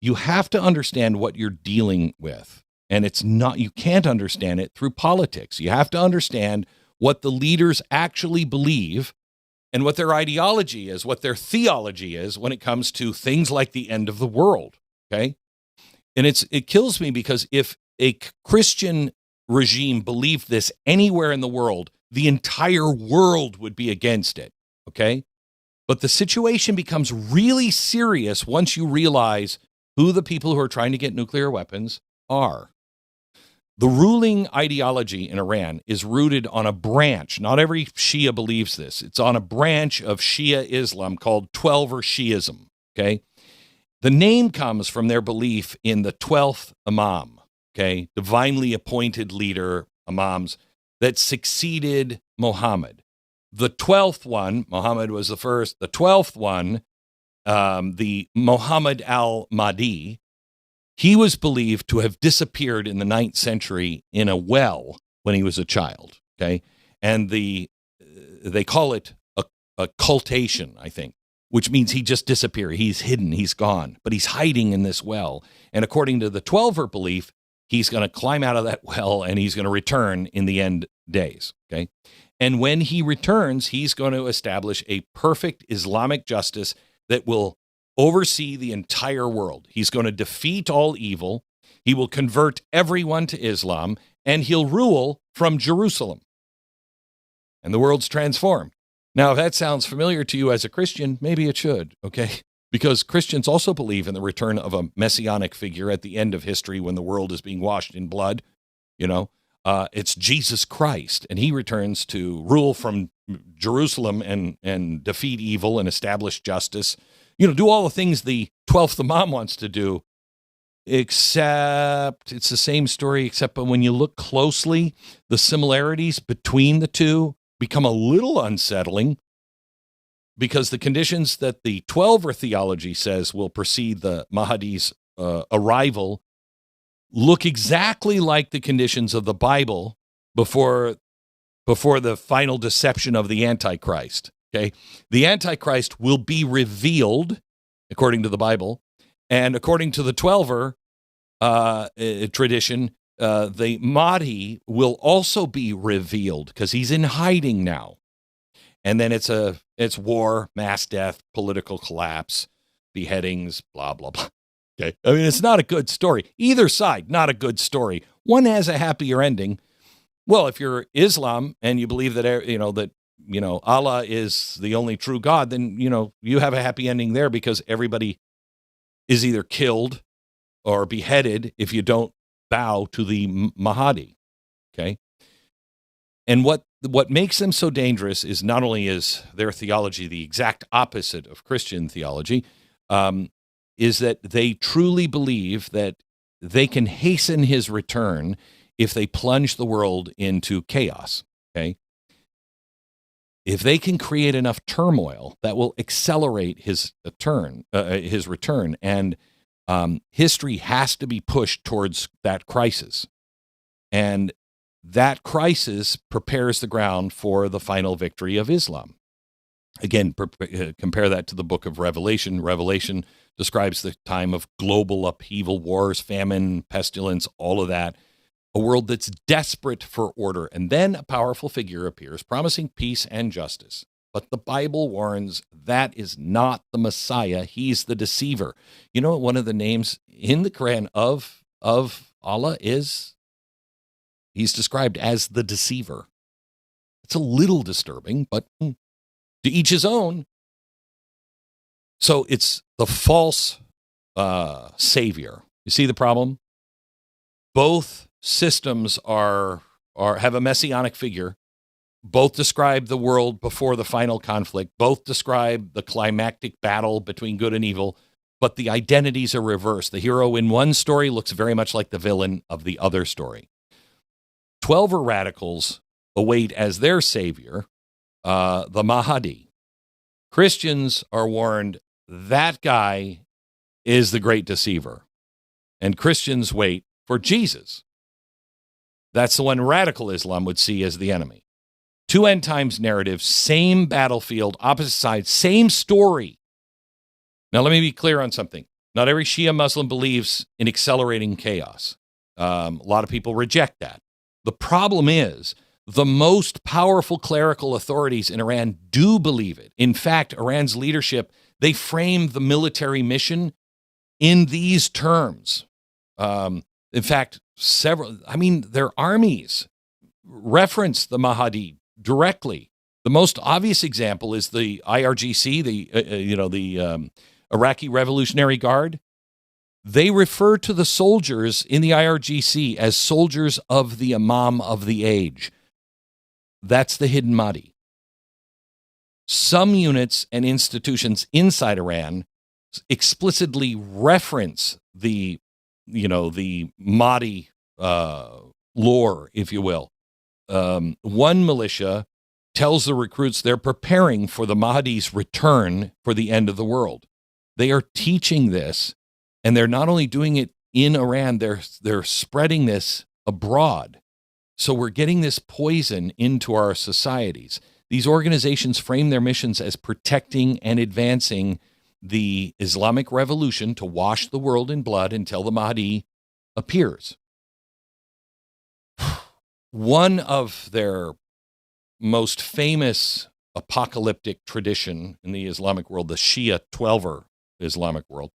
you have to understand what you're dealing with. And you can't understand it through politics. You have to understand what the leaders actually believe and what their ideology is, what their theology is when it comes to things like the end of the world. Okay. And it kills me because if a Christian regime believed this anywhere in the world, the entire world would be against it. Okay. But the situation becomes really serious once you realize who the people who are trying to get nuclear weapons are. The ruling ideology in Iran is rooted on a branch. Not every Shia believes this. It's on a branch of Shia Islam called Twelver Shi'ism. Okay. The name comes from their belief in the 12th Imam. Okay. Divinely appointed leader, Imams, that succeeded Muhammad. The 12th one, Muhammad was the first. The 12th one, the Muhammad al-Mahdi, he was believed to have disappeared in the 9th century in a well when he was a child, okay? And they call it a cultation, I think, which means he just disappeared. He's hidden, he's gone, but he's hiding in this well. And according to the Twelver belief, he's going to climb out of that well and he's going to return in the end days, okay? And when he returns, he's going to establish a perfect Islamic justice that will oversee the entire world. He's going to defeat all evil. He will convert everyone to Islam, and he'll rule from Jerusalem. And the world's transformed. Now, if that sounds familiar to you as a Christian, maybe it should, okay? Because Christians also believe in the return of a messianic figure at the end of history when the world is being washed in blood. You know, it's Jesus Christ, and he returns to rule from Jerusalem and defeat evil and establish justice. You know, do all the things the 12th Imam wants to do, except it's the same story, except when you look closely, the similarities between the two become a little unsettling because the conditions that the Twelver theology says will precede the Mahdi's arrival look exactly like the conditions of the Bible before the final deception of the Antichrist. Okay, the Antichrist will be revealed, according to the Bible, and according to the Twelver tradition, the Mahdi will also be revealed because he's in hiding now. And then it's war, mass death, political collapse, beheadings, blah blah blah. Okay, I mean it's not a good story. Either side, not a good story. One has a happier ending. Well, if you're Islam and you believe that Allah is the only true God, then, you have a happy ending there because everybody is either killed or beheaded if you don't bow to the Mahdi, okay? And what makes them so dangerous is not only is their theology the exact opposite of Christian theology, is that they truly believe that they can hasten his return if they plunge the world into chaos, okay? If they can create enough turmoil, that will accelerate his return, and history has to be pushed towards that crisis. And that crisis prepares the ground for the final victory of Islam. Again, compare that to the book of Revelation. Revelation describes the time of global upheaval, wars, famine, pestilence, all of that. A world that's desperate for order. And then a powerful figure appears, promising peace and justice. But the Bible warns that is not the Messiah. He's the deceiver. You know what one of the names in the Quran of Allah is? He's described as the deceiver. It's a little disturbing, but to each his own. So it's the false savior. You see the problem? Both systems have a messianic figure. Both describe the world before the final conflict. Both describe the climactic battle between good and evil, but the identities are reversed. The hero in one story looks very much like the villain of the other story. 12er radicals await as their savior the Mahdi. Christians are warned that guy is the great deceiver, and Christians wait for Jesus. That's the one radical Islam would see as the enemy. Two end times narratives, same battlefield, opposite sides, same story. Now, let me be clear on something. Not every Shia Muslim believes in accelerating chaos. A lot of people reject that. The problem is the most powerful clerical authorities in Iran do believe it. In fact, Iran's leadership, they frame the military mission in these terms. In fact, their armies reference the Mahdi directly. The most obvious example is the IRGC, the Iraqi Revolutionary Guard. They refer to the soldiers in the IRGC as soldiers of the Imam of the age. That's the hidden Mahdi. Some units and institutions inside Iran explicitly reference the Mahdi lore, if you will. One militia tells the recruits they're preparing for the Mahdi's return for the end of the world. They are teaching this, and they're not only doing it in Iran, they're spreading this abroad. So we're getting this poison into our societies. These organizations frame their missions as protecting and advancing the Islamic revolution to wash the world in blood until the Mahdi appears. One of their most famous apocalyptic tradition in the Islamic world, the Shia Twelver Islamic world,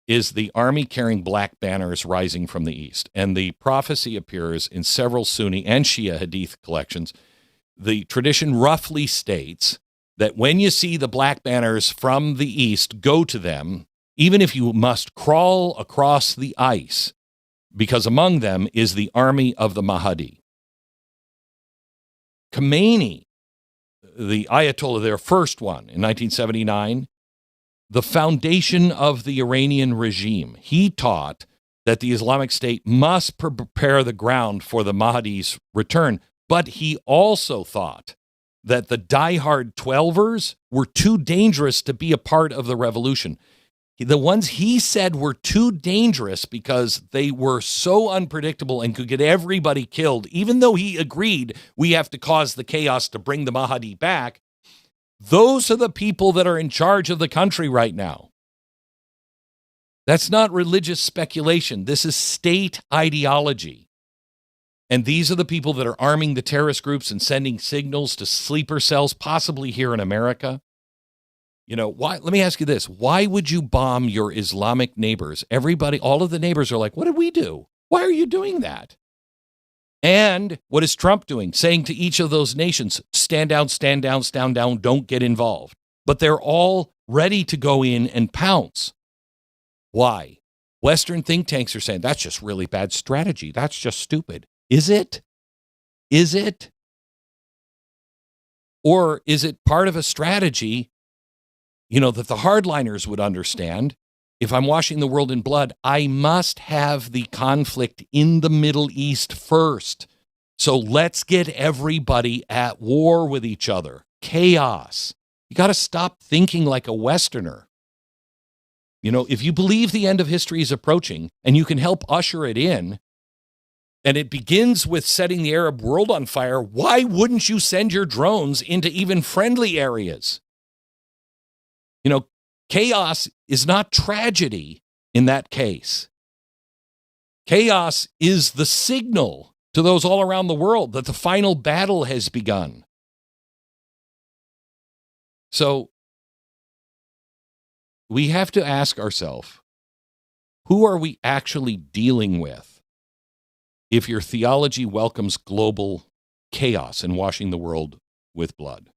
is the army carrying black banners rising from the east. And the prophecy appears in several Sunni and Shia Hadith collections. The tradition roughly states that when you see the black banners from the east, go to them, even if you must crawl across the ice, because among them is the army of the Mahdi. Khomeini, the Ayatollah, their first one in 1979, the foundation of the Iranian regime, he taught that the Islamic State must prepare the ground for the Mahdi's return. But he also thought that the diehard Twelvers were too dangerous to be a part of the revolution. The ones he said were too dangerous because they were so unpredictable and could get everybody killed, even though he agreed we have to cause the chaos to bring the Mahdi back. Those are the people that are in charge of the country right now. That's not religious speculation. This is state ideology. And these are the people that are arming the terrorist groups and sending signals to sleeper cells, possibly here in America. Why? Let me ask you this. Why would you bomb your Islamic neighbors? Everybody, all of the neighbors are like, what did we do? Why are you doing that? And what is Trump doing? Saying to each of those nations, stand down, stand down, stand down, don't get involved. But they're all ready to go in and pounce. Why? Western think tanks are saying, that's just really bad strategy. That's just stupid. Is it? Is it? Or is it part of a strategy, that the hardliners would understand? If I'm washing the world in blood, I must have the conflict in the Middle East first. So let's get everybody at war with each other. Chaos. You got to stop thinking like a Westerner. If you believe the end of history is approaching and you can help usher it in, and it begins with setting the Arab world on fire, why wouldn't you send your drones into even friendly areas? Chaos is not tragedy in that case. Chaos is the signal to those all around the world that the final battle has begun. So we have to ask ourselves, who are we actually dealing with if your theology welcomes global chaos and washing the world with blood?